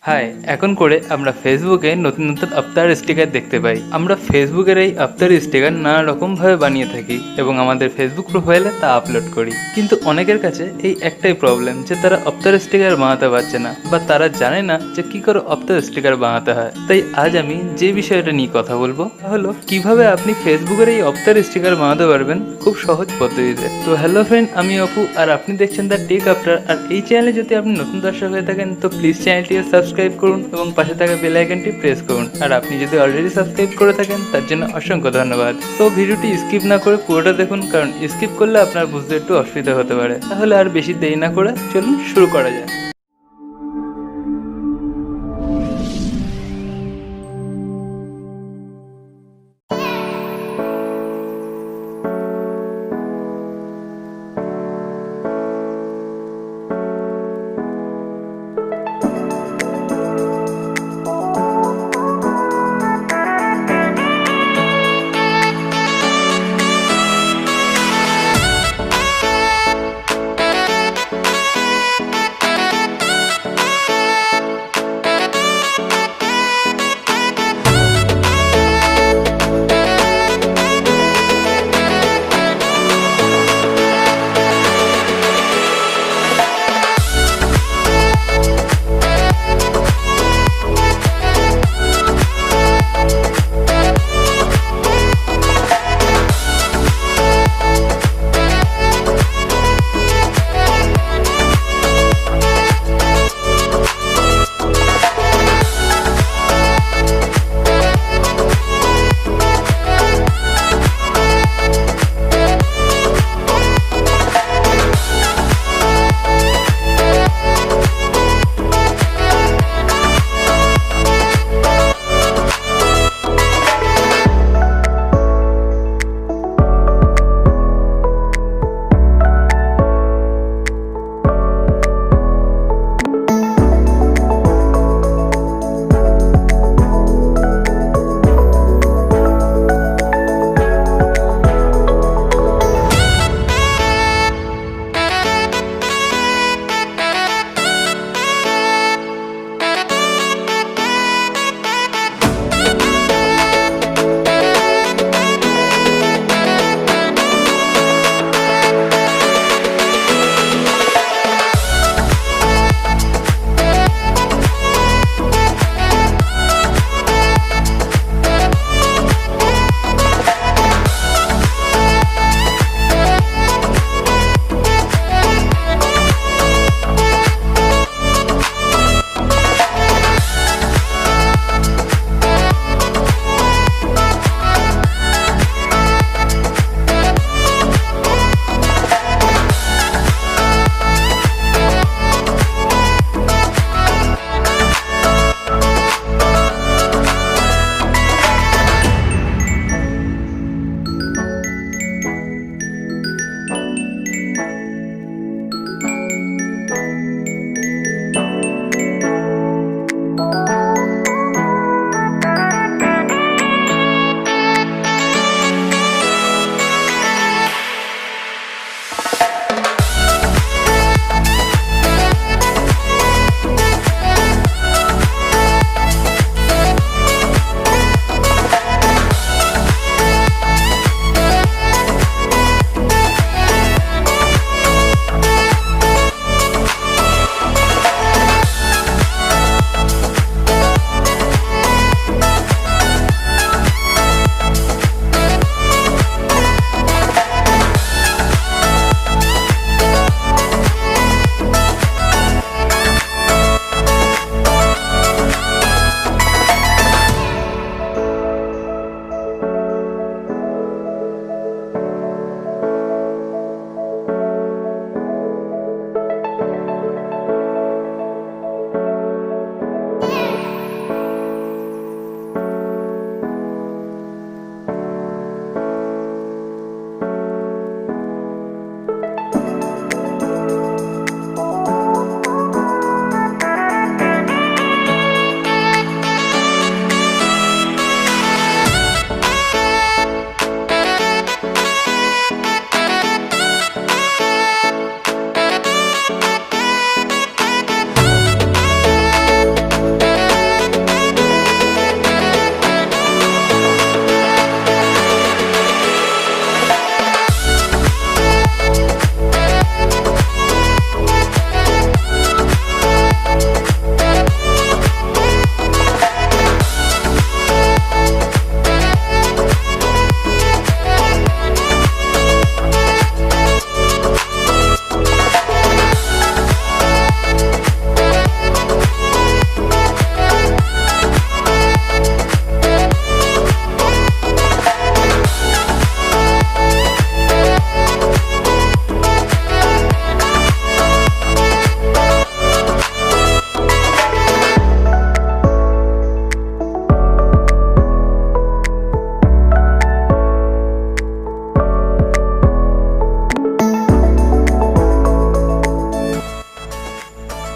High, এখন করে আমরা ফেসবুকে নতুন নতুন আফতার স্টিকার দেখতে পাই। আমরা ফেসবুকের এই আফতার স্টিকার নানা রকম ভাবে বানিয়ে থাকি এবং আমাদের ফেসবুক প্রোফাইলে তা আপলোড করি। কিন্তু অনেকের কাছে এই একটাই প্রবলেম যে তারা আফতার স্টিকার বানাতে পারছে না বা তারা জানে না যে কি করে আফতার স্টিকার বানাতে হয়। তাই আজ আমি যে বিষয়টা নিয়ে কথা বলবো তা হলো কিভাবে আপনি ফেসবুকের এই আফতার স্টিকার বানাতে পারবেন খুব সহজ পদ্ধতিতে। তো হ্যালো ফ্রেন্ড, আমি অপু আর আপনি দেখছেন দ্য টেক আফটার। আর এই চ্যানেলে যদি আপনি নতুন দর্শক হয়ে থাকেন তো প্লিজ চ্যানেলটি সাবস্ক্রাইব করুন এবং পাশে থাকা বেল আইকনটি প্রেস করুন। আর আপনি যদি অলরেডি সাবস্ক্রাইব করে থাকেন তার জন্য অসংখ্য ধন্যবাদ। তো ভিডিওটি স্কিপ না করে পুরোটা দেখুন, কারণ স্কিপ করলে আপনার বুঝতে একটু অসুবিধা হতে পারে। তাহলে আর বেশি দেরি না করে চলুন শুরু করা যায়।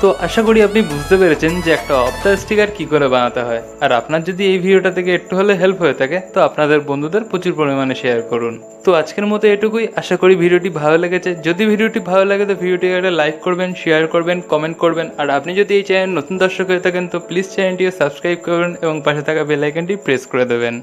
তো আশা করি আপনি বুঝতে পেরেছেন যে একটা আফটার স্টিকার কি করে বানাতে হয়। আর আপনার যদি এই ভিডিওটা থেকে একটু হলে হেল্প হয়ে থাকে তো আপনাদের বন্ধুদের প্রচুর পরিমাণে শেয়ার করুন। তো আজকের মতো এটুকুই, আশা করি ভিডিওটি ভালো লেগেছে। যদি ভিডিওটি ভালো লাগে তো ভিডিওটিকে একটা লাইক করবেন, শেয়ার করবেন, কমেন্ট করবেন। আর আপনি যদি এই চ্যানেল নতুন দর্শক হয়ে থাকেন তো প্লিজ চ্যানেলটিকে সাবস্ক্রাইব করবেন এবং পাশে থাকা বেল আইকনটি প্রেস করে দেবেন।